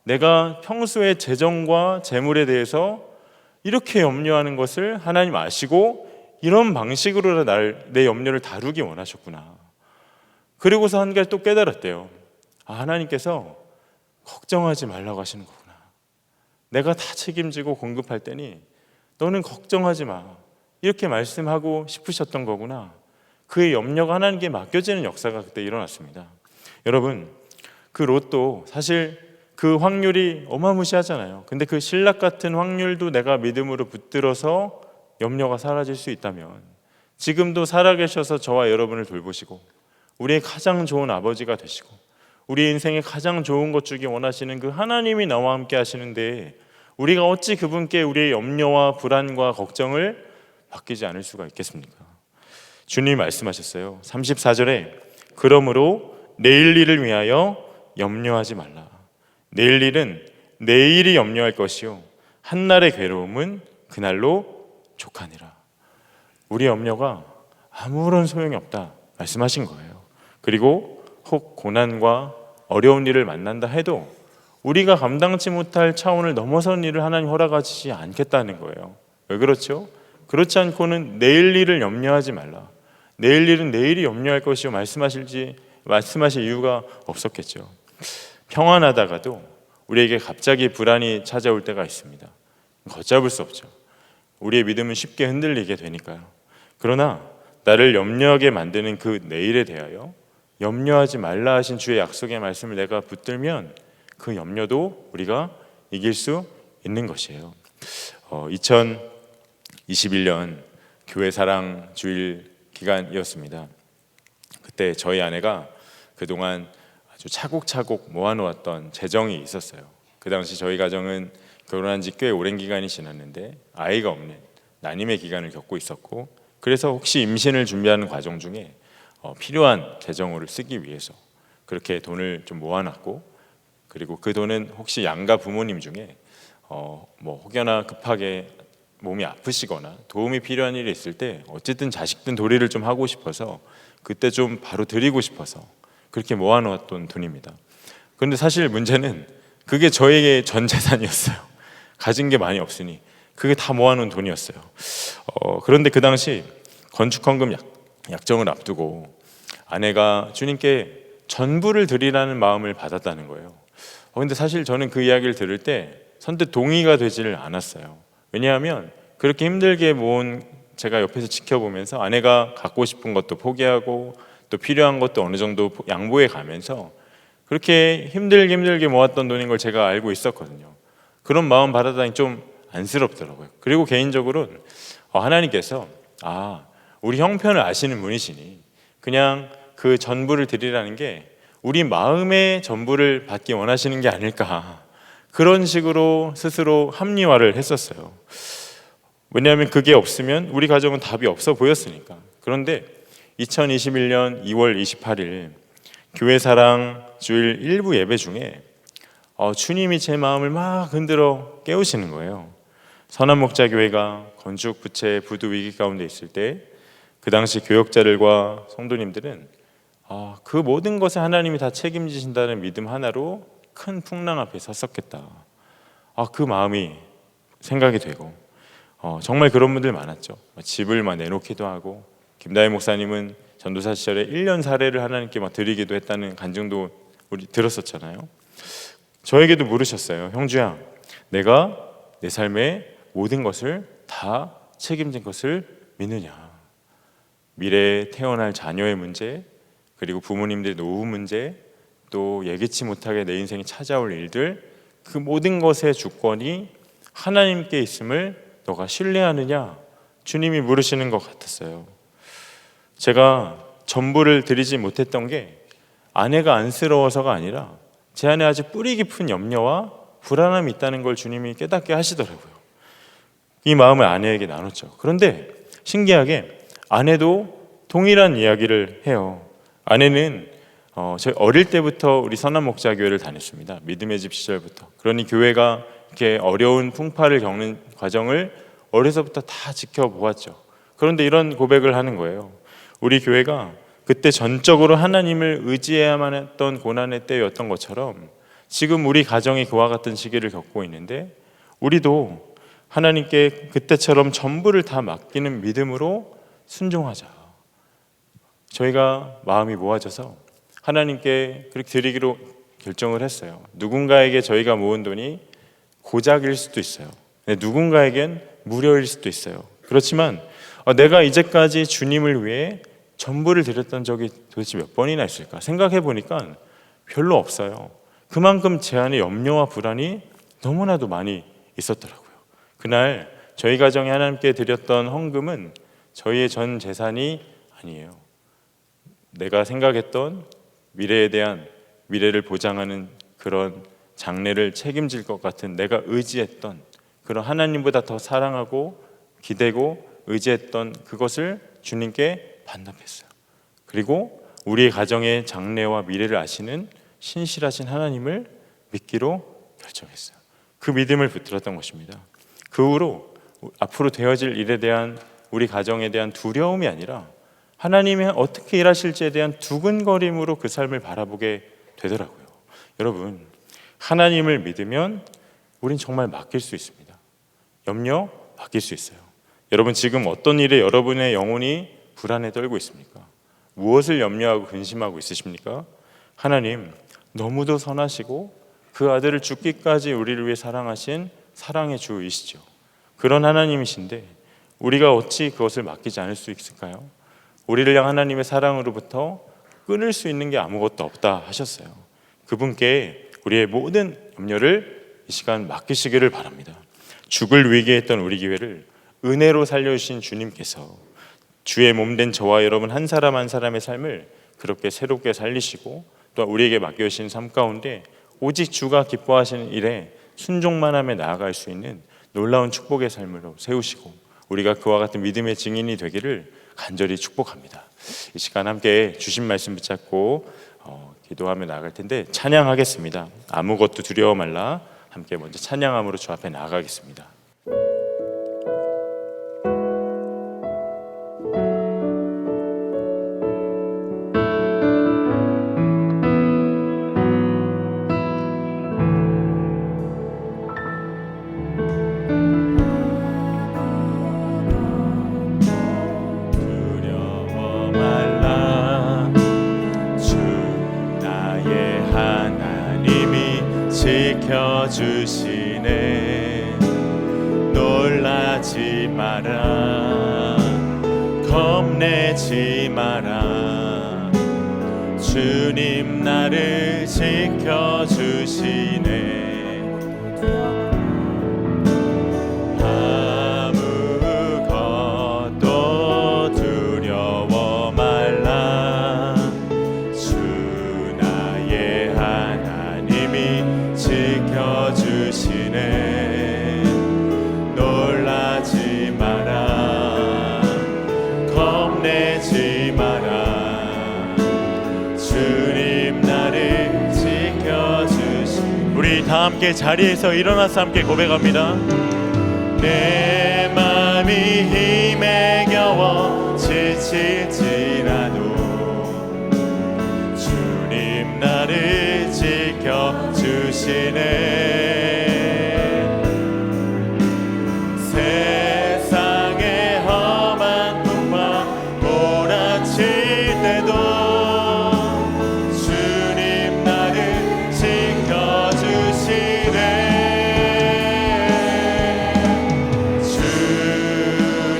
내가 평소에 재정과 재물에 대해서 이렇게 염려하는 것을 하나님 아시고 이런 방식으로 내 염려를 다루기 원하셨구나. 그리고서 한 가지 또 깨달았대요. 하나님께서 걱정하지 말라고 하시는 거구나. 내가 다 책임지고 공급할 테니 너는 걱정하지 마. 이렇게 말씀하고 싶으셨던 거구나. 그의 염려가 하나님께 맡겨지는 역사가 그때 일어났습니다. 여러분, 그 롯도 사실 그 확률이 어마무시하잖아요. 근데 그 신락 같은 확률도 내가 믿음으로 붙들어서 염려가 사라질 수 있다면 지금도 살아계셔서 저와 여러분을 돌보시고 우리의 가장 좋은 아버지가 되시고 우리 인생에 가장 좋은 것 주기 원하시는 그 하나님이 나와 함께 하시는데 우리가 어찌 그분께 우리의 염려와 불안과 걱정을 맡기지 않을 수가 있겠습니까? 주님이 말씀하셨어요. 34절에 그러므로 내일 일을 위하여 염려하지 말라. 내일 일은 내일이 염려할 것이요 한날의 괴로움은 그날로 족하니라. 우리 염려가 아무런 소용이 없다 말씀하신 거예요. 그리고 혹 고난과 어려운 일을 만난다 해도 우리가 감당치 못할 차원을 넘어선 일을 하나님 허락하시지 않겠다는 거예요. 왜 그렇죠? 그렇지 않고는 내일 일을 염려하지 말라. 내일 일은 내일이 염려할 것이요 말씀하실 이유가 없었겠죠. 평안하다가도 우리에게 갑자기 불안이 찾아올 때가 있습니다. 걷잡을 수 없죠. 우리의 믿음은 쉽게 흔들리게 되니까요. 그러나 나를 염려하게 만드는 그 내일에 대하여 염려하지 말라 하신 주의 약속의 말씀을 내가 붙들면 그 염려도 우리가 이길 수 있는 것이에요. 2021년 교회 사랑 주일 기간이었습니다. 그때 저희 아내가 그동안 아주 차곡차곡 모아놓았던 재정이 있었어요. 그 당시 저희 가정은 결혼한 지 꽤 오랜 기간이 지났는데 아이가 없는 난임의 기간을 겪고 있었고 그래서 혹시 임신을 준비하는 과정 중에 필요한 재정을 쓰기 위해서 그렇게 돈을 좀 모아놨고 그리고 그 돈은 혹시 양가 부모님 중에 혹여나 급하게 몸이 아프시거나 도움이 필요한 일이 있을 때 어쨌든 자식든 도리를 좀 하고 싶어서 그때 좀 바로 드리고 싶어서 그렇게 모아놓았던 돈입니다. 그런데 사실 문제는 그게 저에게 전 재산이었어요. 가진 게 많이 없으니 그게 다 모아놓은 돈이었어요. 그런데 그 당시 건축헌금 약정을 앞두고 아내가 주님께 전부를 드리라는 마음을 받았다는 거예요. 근데 사실 저는 그 이야기를 들을 때 선뜻 동의가 되지를 않았어요. 왜냐하면 그렇게 힘들게 모은 제가 옆에서 지켜보면서 아내가 갖고 싶은 것도 포기하고 또 필요한 것도 어느 정도 양보해 가면서 그렇게 힘들게 모았던 돈인 걸 제가 알고 있었거든요. 그런 마음 받아다니 좀 안쓰럽더라고요. 그리고 개인적으로는 하나님께서 우리 형편을 아시는 분이시니 그냥 그 전부를 드리라는 게 우리 마음의 전부를 받기 원하시는 게 아닐까, 그런 식으로 스스로 합리화를 했었어요. 왜냐하면 그게 없으면 우리 가정은 답이 없어 보였으니까. 그런데 2021년 2월 28일 교회 사랑 주일 일부 예배 중에 주님이 제 마음을 막 흔들어 깨우시는 거예요. 선한목자교회가 건축 부채 부도 위기 가운데 있을 때 그 당시 교역자들과 성도님들은 그 모든 것에 하나님이 다 책임지신다는 믿음 하나로 큰 풍랑 앞에 섰었겠다. 그 마음이 생각이 되고 정말 그런 분들 많았죠. 집을 막 내놓기도 하고, 김다혜 목사님은 전도사 시절에 1년 사례를 하나님께 막 드리기도 했다는 간증도 우리 들었었잖아요. 저에게도 물으셨어요. 형주야, 내가 내 삶의 모든 것을 다 책임진 것을 믿느냐? 미래에 태어날 자녀의 문제, 그리고 부모님들의 노후 문제, 또 예기치 못하게 내 인생에 찾아올 일들, 그 모든 것의 주권이 하나님께 있음을 너가 신뢰하느냐? 주님이 물으시는 것 같았어요. 제가 전부를 드리지 못했던 게 아내가 안쓰러워서가 아니라 제 안에 아주 뿌리 깊은 염려와 불안함이 있다는 걸 주님이 깨닫게 하시더라고요. 이 마음을 아내에게 나눴죠. 그런데 신기하게 아내도 동일한 이야기를 해요. 아내는 저희 어릴 때부터 우리 선한 목자 교회를 다녔습니다. 믿음의 집 시절부터. 그러니 교회가 이렇게 어려운 풍파를 겪는 과정을 어려서부터 다 지켜보았죠. 그런데 이런 고백을 하는 거예요. 우리 교회가 그때 전적으로 하나님을 의지해야만 했던 고난의 때였던 것처럼 지금 우리 가정이 그와 같은 시기를 겪고 있는데 우리도 하나님께 그때처럼 전부를 다 맡기는 믿음으로 순종하자. 저희가 마음이 모아져서 하나님께 그렇게 드리기로 결정을 했어요. 누군가에게 저희가 모은 돈이 고작일 수도 있어요. 누군가에겐 무료일 수도 있어요. 그렇지만 내가 이제까지 주님을 위해 전부를 드렸던 적이 도대체 몇 번이나 있을까 생각해 보니까 별로 없어요. 그만큼 제 안에 염려와 불안이 너무나도 많이 있었더라고요. 그날 저희 가정에 하나님께 드렸던 헌금은 저희의 전 재산이 아니에요. 내가 생각했던 미래에 대한 미래를 보장하는 그런 장래를 책임질 것 같은 내가 의지했던 그런 하나님보다 더 사랑하고 기대고 의지했던 그것을 주님께 반납했어요. 그리고 우리의 가정의 장래와 미래를 아시는 신실하신 하나님을 믿기로 결정했어요. 그 믿음을 붙들었던 것입니다. 그 후로 앞으로 되어질 일에 대한 우리 가정에 대한 두려움이 아니라 하나님이 어떻게 일하실지에 대한 두근거림으로 그 삶을 바라보게 되더라고요. 여러분, 하나님을 믿으면 우린 정말 맡길 수 있습니다. 염려 맡길 수 있어요. 여러분, 지금 어떤 일에 여러분의 영혼이 불안에 떨고 있습니까? 무엇을 염려하고 근심하고 있으십니까? 하나님 너무도 선하시고 그 아들을 죽기까지 우리를 위해 사랑하신 사랑의 주이시죠. 그런 하나님이신데 우리가 어찌 그것을 맡기지 않을 수 있을까요? 우리를 향한 하나님의 사랑으로부터 끊을 수 있는 게 아무것도 없다 하셨어요. 그분께 우리의 모든 염려를 이 시간 맡기시기를 바랍니다. 죽을 위기에 있던 우리 교회를 은혜로 살려주신 주님께서 주의 몸된 저와 여러분 한 사람 한 사람의 삶을 그렇게 새롭게 살리시고 또 우리에게 맡겨주신 삶 가운데 오직 주가 기뻐하시는 일에 순종만 하며 나아갈 수 있는 놀라운 축복의 삶으로 세우시고 우리가 그와 같은 믿음의 증인이 되기를 간절히 축복합니다. 이 시간 함께 주신 말씀 붙잡고 기도하며 나아갈 텐데 찬양하겠습니다. 아무것도 두려워 말라. 함께 먼저 찬양함으로 주 앞에 나아가겠습니다. 지켜주시네. 놀라지 마라, 겁내지 마라. 주님 나를 지켜주시네. 아무것도 두려워 말라. 주 나의 하나님이 지켜주시네. 놀라지 마라, 겁내지 마라. 주님 나를 지켜주시네. 우리 다 함께 자리에서 일어나서 함께 고백합니다. 내 맘이 힘에 겨워 지칠지라도 주님 나를 지켜주시네. 세상의 험한 풍파 몰아칠 때도 주님 나를 지켜주시네.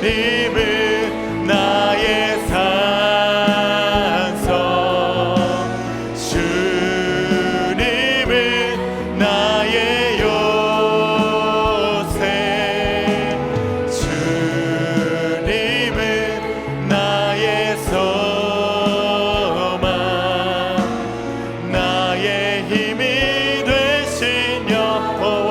주님은 나의 산성, 주님은 나의 요새, 주님은 나의 소망, 나의 힘이 되신 여호와.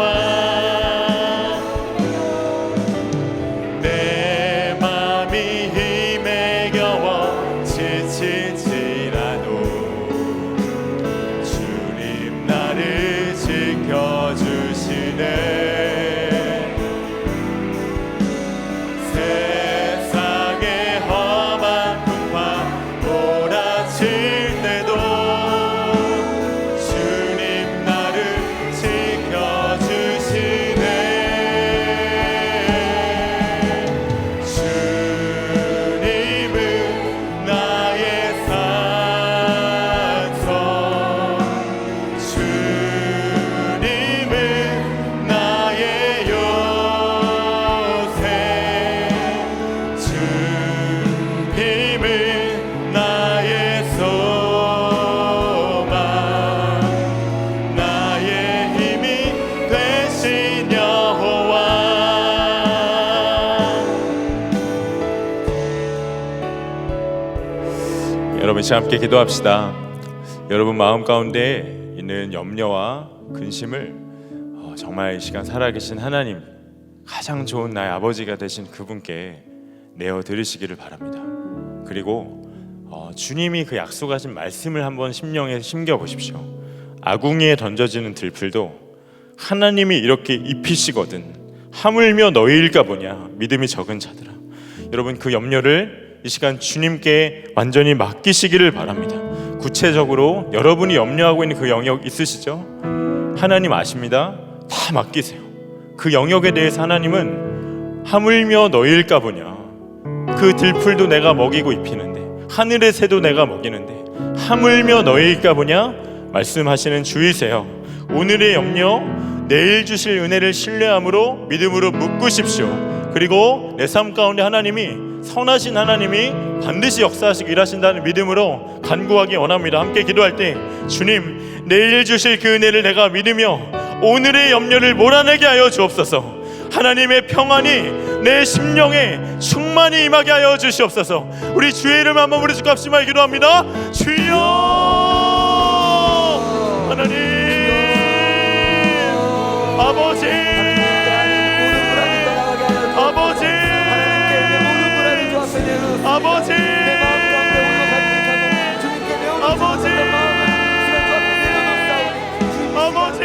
힘은 나의 소망 나의 힘이 되신 여호와. 여러분 시간 함께 기도합시다. 여러분 마음 가운데 있는 염려와 근심을 정말 이 시간 살아계신 하나님, 가장 좋은 나의 아버지가 되신 그분께 내어 드리시기를 바랍니다. 그리고 주님이 그 약속하신 말씀을 한번 심령에 심겨 보십시오. 아궁이에 던져지는 들풀도 하나님이 이렇게 입히시거든 하물며 너희일까 보냐 믿음이 적은 자들아. 여러분 그 염려를 이 시간 주님께 완전히 맡기시기를 바랍니다. 구체적으로 여러분이 염려하고 있는 그 영역 있으시죠? 하나님 아십니다. 다 맡기세요. 그 영역에 대해서 하나님은 하물며 너희일까 보냐, 그 들풀도 내가 먹이고 입히는데 하늘의 새도 내가 먹이는데 하물며 너희일까 보냐 말씀하시는 주이세요. 오늘의 염려 내일 주실 은혜를 신뢰함으로 믿음으로 묶으십시오. 그리고 내 삶 가운데 하나님이 선하신 하나님이 반드시 역사하시고 일하신다는 믿음으로 간구하기 원합니다. 함께 기도할 때 주님 내일 주실 그 은혜를 내가 믿으며 오늘의 염려를 몰아내게 하여 주옵소서. 하나님의 평안이 내 심령에 충만히 임하게 하여 주시옵소서. 우리 주의 이름 한번 부르짖고 갑시다. 기도합니다. 주여 하나님 아버지 아버지 아버지 아버지 아버지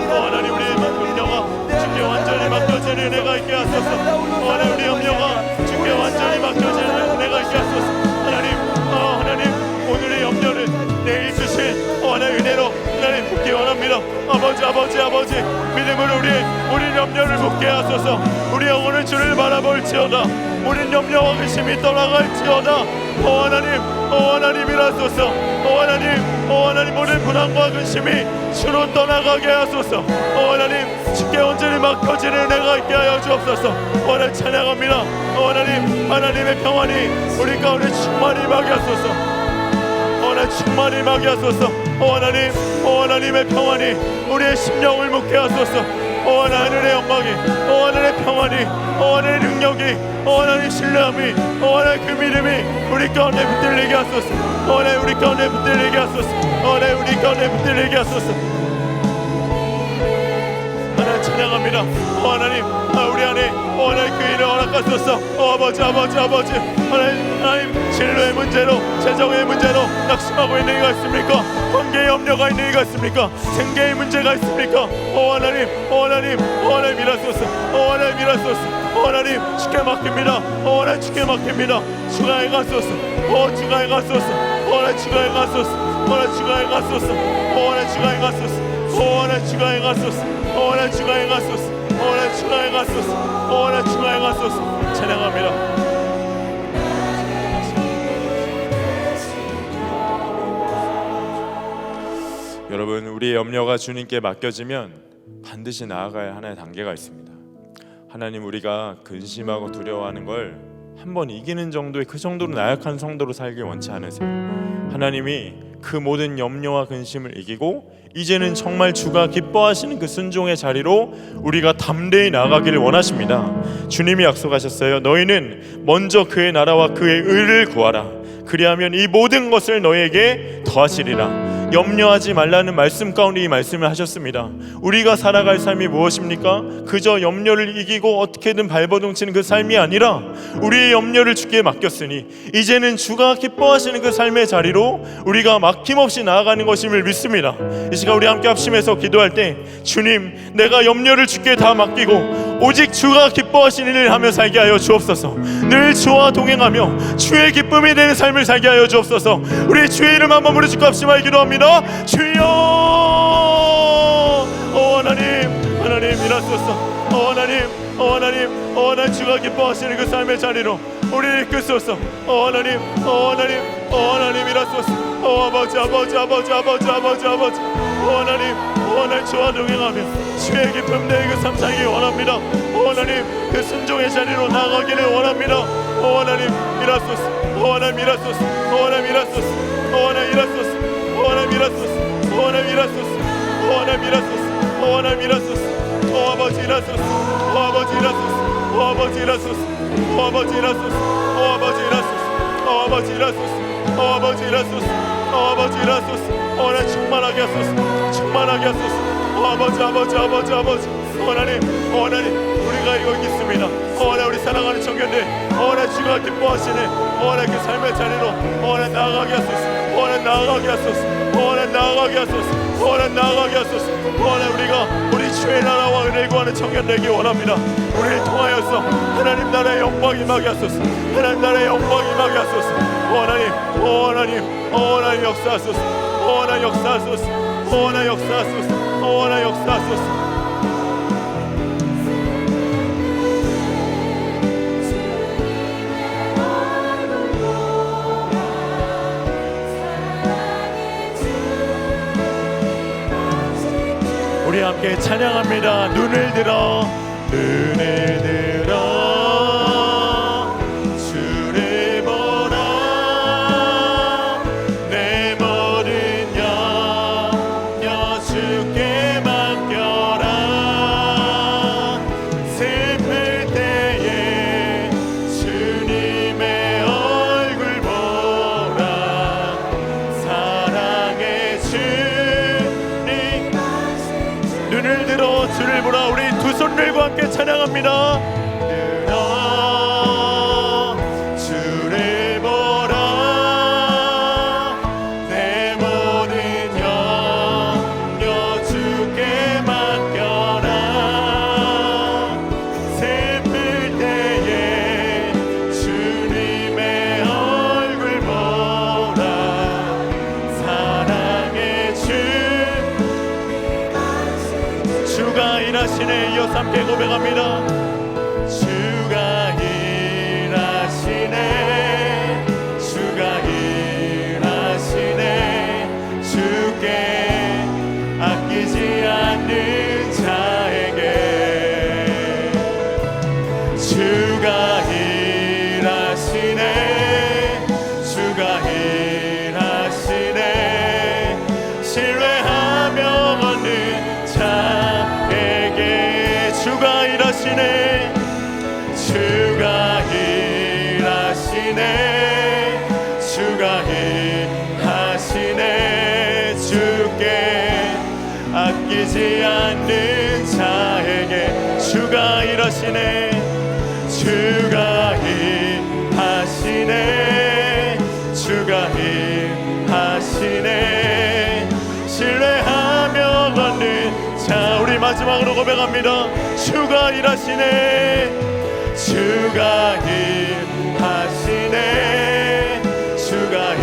하나님 우리의 염려가 주께 완전히 맡겨지는 은혜가 있게 하소서. 하나님 우리 염려가 주께 완전히 맡겨지는 은혜가 있게 하소서. 하나님 오늘의 염려를 내일 주실 하나님의 은혜로 하나님 묻기 원합니다. 아버지 믿음으로 우리 염려를 묻게 하소서. 우리 영혼은 주를 바라볼지어다. 우린 염려와 근심이 떠나갈지어다. 하나님이라소서. 하나님 모든 불안과 근심이 주로 떠나가게 하소서. 하나님 주께 온전히 맡겨지는 은혜가 있게 하여 주옵소서. 하나님 찬양합니다. 하나님의 평안이 우리 가운데 충만히 임하게 하소서. 충만히 임하게 하소서. 하나님의 평안이 우리의 심령을 묵게 하소서. 하나님의 영광이, 하나님의 평안이, 하나님의 능력이, 하나님의 신뢰함이, 하나님의 그 믿음이 우리 가운데 붙들리게 하소서. 우리 가운데 붙들리게 하소서. 우리 가운데 붙들리게 하소서. 하나님 찬양합니다. 하나님 우리 안에 하나님 그 일을 허락하소서. 아버지 하나님 진로의 문제로 재정의 문제로 낙심하고 있는 이가 있습니까? 관계의 염려가 있는 이가 있습니까? 생계의 문제가 있습니까? 하나님이라소서. 하나님 주께 맡깁니다. 주께 맡깁니다. 주가 행하소서. 주가 행하소서. 주가 행하소서. 주가 행하소서. 주가 행하소서. 주가 행하소서. 주가 행하소서. 주가 행하소서. 주가 행하소서. 찬양합니다. 여러분 우리의 염려가 주님께 맡겨지면 반드시 나아가야 하나의 단계가 있습니다. 하나님 우리가 근심하고 두려워하는 걸 한번 이기는 정도의 그 정도로 나약한 성도로 살길 원치 않으세요. 하나님이 그 모든 염려와 근심을 이기고 이제는 정말 주가 기뻐하시는 그 순종의 자리로 우리가 담대히 나아가기를 원하십니다. 주님이 약속하셨어요. 너희는 먼저 그의 나라와 그의 의를 구하라. 그리하면 이 모든 것을 너희에게 더하시리라. 염려하지 말라는 말씀 가운데 이 말씀을 하셨습니다. 우리가 살아갈 삶이 무엇입니까? 그저 염려를 이기고 어떻게든 발버둥치는 그 삶이 아니라 우리의 염려를 주께 맡겼으니 이제는 주가 기뻐하시는 그 삶의 자리로 우리가 막힘없이 나아가는 것임을 믿습니다. 이 시간 우리 함께 합심해서 기도할 때 주님 내가 염려를 주께 다 맡기고 오직 주가 기뻐하시는 일을 하며 살게 하여 주옵소서. 늘 주와 동행하며 주의 기쁨이 되는 삶을 살게 하여 주옵소서. 우리 주의 이름 한번 부르짖고 합심하여 기도합니다. 주여 하나님 일하소서. 하나님 주가 기뻐하시는 그 삶의 자리로 우리를 이끌소서. 하나님 일하소서. 아버지 하나님 주와 동행하며 주의 기쁨 되는 그 삶 살기 원합니다. 자리로 나가기를 원합니다. 하나님 일하소서. 하나님 일하소서. 하나님 일하소서. 하나님 일하소서. 하나님 일하소서. 하나님 일하소서. 하나님 일하소서. 하나님 일하소서. 아버지 일하소서. 아버지 일하소서. 아버지 일하소서. 아버지 일하소서. 아버지 일하소서. 아버지 일하소서. 아버지 일하소서. 아버지 일하소서. 하나님 충만하게 하소서. 충만하게 하소서. 아버지 아버지 아버지 아버지 하나님 우리가 이거 있습니다. 하나님 우리 사랑하는 청년들 하나님 주가 기뻐하시네. 하나님 그 삶의 자리로 하나님 나아가게 하소서. 하나님 나아가게 하소서. 하나님 나아가게 하소서. 하나님 나아가게 하소서. 하나님 우리가 우리 주의 나라와 은혜를 구하는 청년 되기 원합니다. 우리를 통하여서 하나님 나라의 영광 임하게 하소서. 하나님 나라의 영광 임하게 하소서. 하나님 역사하소서. 하나님 역사하소서. 하나님 역사하소서. 하나님 역사하소서. 우리 함께 찬양합니다. 눈을 들어 주를 보라. 내 모든 염려 주께 맡겨라. 슬플 때에 주님의 얼굴 보라. 사랑의 주님 눈을 들어 주를 보라. 우리 두 손들과 함께 찬양합니다. 들어 주를 보라. 내 모든 염려 주께 맡겨라. 슬플 때에 주님의 얼굴 보라. 사랑의 주 주가 일하시네. 이어서 함께 고백합니다. 주가 일하시네. 주가 일하시네. 주께 아끼지 않는 자에게 주가 일하시네. 주가 일하시네. 신뢰하며 얻는 자에게 주가 일하시네. 주가 일하시네. 주가 일하시네. 주께 아끼지 않는 자에게 주가 일하시네. 주가 일하시네. 주가 일하시네. 신뢰하며 받는 자 우리 마지막으로 고백합니다. 주가 일하시네. 주가 일하시네. 주가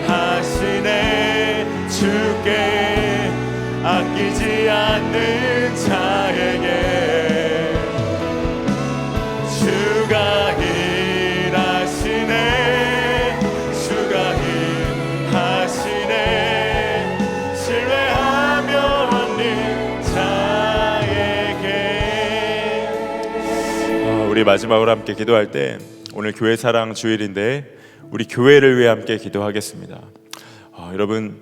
일하시네. 주께 아끼지 않는 자에게 주가 일하시네. 주가 일하시네. 신뢰하며 얻는 자에게. 우리 마지막으로 함께 기도할 때 오늘 교회 사랑 주일인데 우리 교회를 위해 함께 기도하겠습니다. 여러분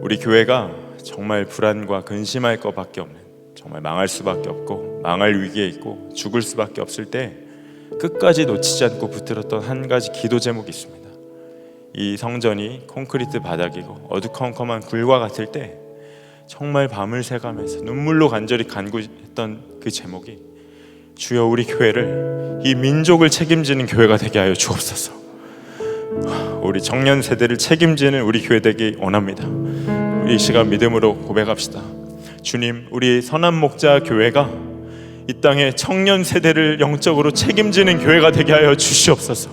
우리 교회가 정말 불안과 근심할 것밖에 없는, 정말 망할 수밖에 없고 망할 위기에 있고 죽을 수밖에 없을 때 끝까지 놓치지 않고 붙들었던 한 가지 기도 제목이 있습니다. 이 성전이 콘크리트 바닥이고 어두컴컴한 굴과 같을 때 정말 밤을 새가면서 눈물로 간절히 간구했던 그 제목이 주여 우리 교회를, 이 민족을 책임지는 교회가 되게 하여 주옵소서. 우리 청년 세대를 책임지는 우리 교회 되기 원합니다. 우리 이 시간 믿음으로 고백합시다. 주님, 우리 선한 목자 교회가 이 땅의 청년 세대를 영적으로 책임지는 교회가 되게 하여 주시옵소서.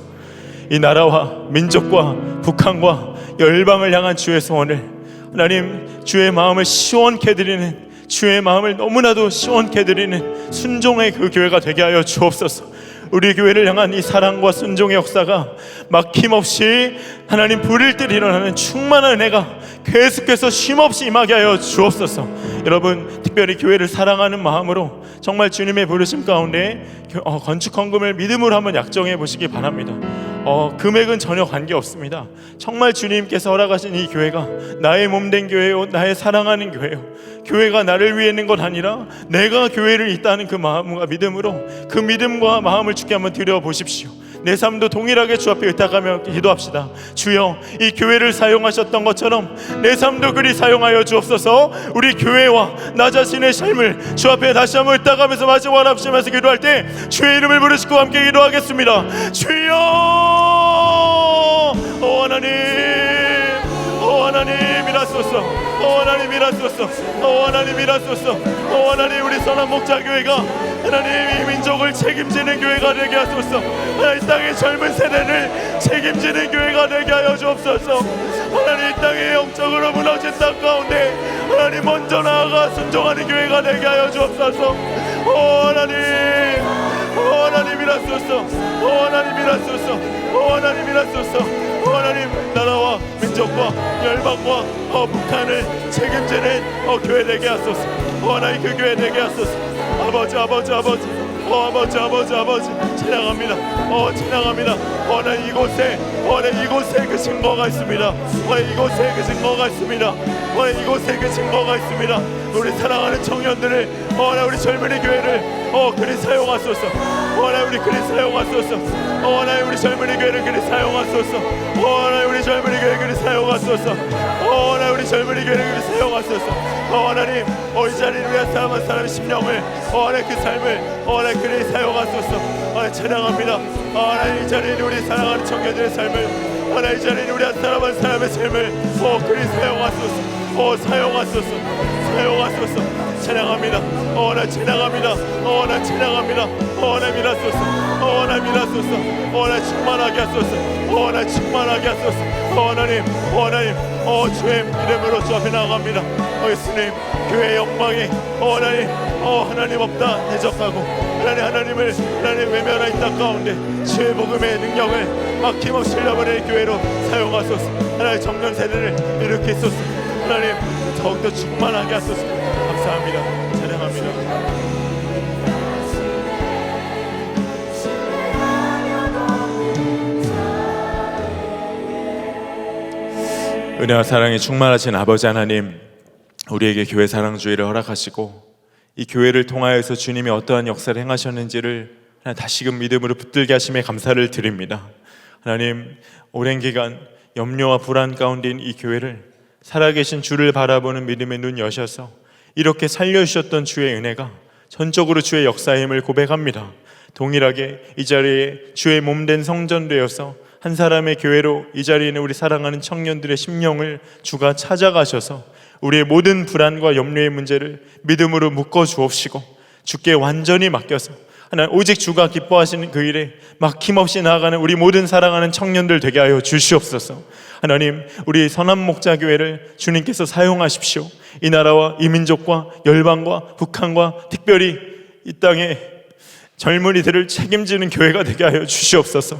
이 나라와 민족과 북한과 열방을 향한 주의 소원을 하나님, 주의 마음을 시원케 해드리는, 주의 마음을 너무나도 시원케 해드리는 순종의 그 교회가 되게 하여 주옵소서. 우리 교회를 향한 이 사랑과 순종의 역사가 막힘없이 하나님 불일 듯 일어나는 충만한 은혜가 계속해서 쉼없이 임하게 하여 주옵소서. 여러분, 특별히 교회를 사랑하는 마음으로 정말 주님의 부르심 가운데 건축 헌금을 믿음으로 한번 약정해 보시기 바랍니다. 금액은 전혀 관계없습니다. 정말 주님께서 허락하신 이 교회가 나의 몸된 교회요, 나의 사랑하는 교회요, 교회가 나를 위해 있는 것 아니라 내가 교회를 있다는 그 마음과 믿음으로, 그 믿음과 마음을 주께 한번 드려보십시오. 내 삶도 동일하게 주 앞에 의탁하며 기도합시다. 주여, 이 교회를 사용하셨던 것처럼 내 삶도 그리 사용하여 주옵소서. 우리 교회와 나 자신의 삶을 주 앞에 다시 한번 의탁하면서 마지막 원합시면서 기도할 때 주의 이름을 부르시고 함께 기도하겠습니다. 주여, 하나님, 하나님이라소서, 하나님이라소서, 하나님이라소서, 하나님, 우리 선한 목자교회가 하나님 이 민족을 책임지는 교회가 되게 하소서. 이 땅의 젊은 세대를 책임지는 교회가 되게 하여 주옵소서. 하나님, 이 땅의 영적으로 무너진 땅 가운데 하나님 먼저 나아가 순종하는 교회가 되게 하여 주옵소서. 하나님, 하나님이라소서, 하나님이라소서, 하나님이라소서. 하나님, 나라와 민족과 열방과 북한을 책임지는 교회 되게 하소서. 하나님, 그 교회 되게 하소서. 아버지, 아버지, 아버지, 아버지, 아버지, 아버지, 찬양합니다. 찬양합니다. 하나님, 이곳에, 하나님, 이곳에 그 증거가 있습니다. 하나님, 이곳에 그 증거가 있습니다. 하나님, 이곳에 그 증거가 있습니다. 우리 사랑하는 청년들을, 하나님, 우리 젊은이 교회를 그리 사용하소서. 하나님, 우리 그리 사용하소서. 하나님, 우리 젊은이 교회를 그리 사용하소서. 하나님, 우리 젊은이 교회 그리 사용하소서. 하나님, 우리 젊은이 교회를 그리 사용하소서. 하나님, 이 자리를 위한 사람 한 사람의 심령을, 하나님, 그 삶을 하나님 그리 사용하소서. 하나님, 찬양합니다. 하나님, 이 자리에 우리 사랑하는 청년들의 삶을, 하나님, 이 자리에 우리 한 사람 한 사람의 삶을 그리 사용하소서. 사용하소서, 사용하소서. 찬양합니다. 나 찬양합니다. 나 찬양합니다. 나 미라소서. 나 미라소서. 나 충만하게 하소서. 나 충만하게 하소서. 하나님, 하나님, 주의 이름으로 주 앞에 나아갑니다. 예수님, 교회의 영광이 하나님, 하나님 없다 대적하고 하나님을 외면한 이 땅 가운데 주의 복음의 능력을 막힘없이 흘려보내는 교회로 사용하소서. 하나님, 청년 세대를 일으키소서. 하나님, 더욱더 충만하게 하소서. 감사합니다. 찬양합니다. 은혜와 사랑이 충만하신 아버지 하나님, 우리에게 교회 사랑주의를 허락하시고 이 교회를 통하여서 주님이 어떠한 역사를 행하셨는지를 다시금 믿음으로 붙들게 하심에 감사를 드립니다. 하나님, 오랜 기간 염려와 불안 가운데인 이 교회를 살아계신 주를 바라보는 믿음의 눈 여셔서 이렇게 살려주셨던 주의 은혜가 전적으로 주의 역사의 힘을 고백합니다. 동일하게 이 자리에 주의 몸된 성전 되어서 한 사람의 교회로 이 자리에 있는 우리 사랑하는 청년들의 심령을 주가 찾아가셔서 우리의 모든 불안과 염려의 문제를 믿음으로 묶어 주옵시고 주께 완전히 맡겨서 하나님, 오직 주가 기뻐하시는 그 일에 막힘없이 나아가는 우리 모든 사랑하는 청년들 되게 하여 주시옵소서. 하나님, 우리 선한 목자 교회를 주님께서 사용하십시오. 이 나라와 이 민족과 열방과 북한과 특별히 이 땅의 젊은이들을 책임지는 교회가 되게 하여 주시옵소서.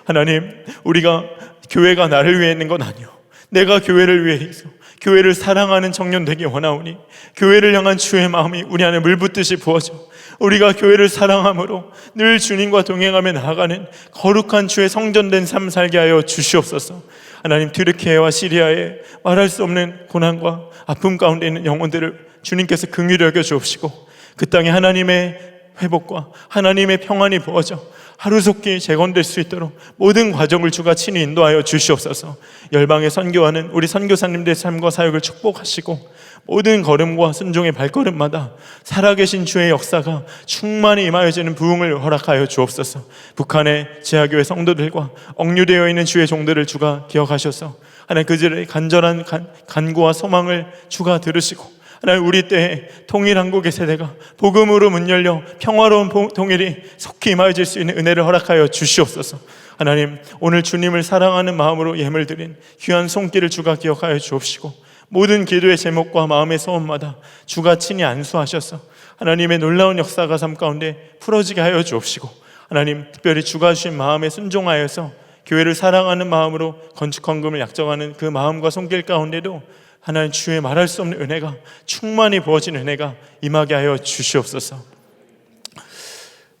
하나님, 우리가 교회가 나를 위해 있는 건 아니오. 내가 교회를 위해 있어. 교회를 사랑하는 청년 되기 원하오니 교회를 향한 주의 마음이 우리 안에 물붓듯이 부어져 우리가 교회를 사랑함으로 늘 주님과 동행하며 나아가는 거룩한 주의 성전된 삶 살게 하여 주시옵소서. 하나님, 튀르키예와 시리아에 말할 수 없는 고난과 아픔 가운데 있는 영혼들을 주님께서 긍휼히 여겨 주옵시고 그 땅에 하나님의 회복과 하나님의 평안이 부어져 하루속히 재건될 수 있도록 모든 과정을 주가 친히 인도하여 주시옵소서. 열방에 선교하는 우리 선교사님들의 삶과 사역을 축복하시고 모든 걸음과 순종의 발걸음마다 살아계신 주의 역사가 충만히 임하여지는 부흥을 허락하여 주옵소서. 북한의 지하교회 성도들과 억류되어 있는 주의 종들을 주가 기억하셔서 하나님, 그들의 간절한 간구와 소망을 주가 들으시고 하나님, 우리 때에 통일한국의 세대가 복음으로 문 열려 평화로운 통일이 속히 임하여질 수 있는 은혜를 허락하여 주시옵소서. 하나님, 오늘 주님을 사랑하는 마음으로 예물 드린 귀한 손길을 주가 기억하여 주옵시고 모든 기도의 제목과 마음의 소원마다 주가 친히 안수하셔서 하나님의 놀라운 역사가 삶 가운데 풀어지게 하여 주옵시고 하나님 특별히 주가 주신 마음에 순종하여서 교회를 사랑하는 마음으로 건축 헌금을 약정하는 그 마음과 손길 가운데도 하나님 주의 말할 수 없는 은혜가 충만히 부어진 은혜가 임하게 하여 주시옵소서.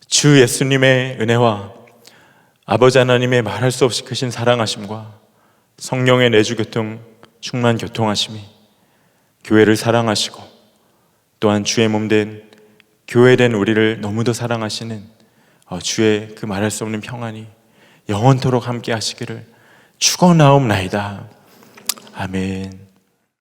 주 예수님의 은혜와 아버지 하나님의 말할 수 없이 크신 사랑하심과 성령의 내주 교통 충만 교통하심이 교회를 사랑하시고 또한 주의 몸된 교회된 우리를 너무도 사랑하시는 주의 그 말할 수 없는 평안이 영원토록 함께 하시기를 축원하옵나이다. 아멘.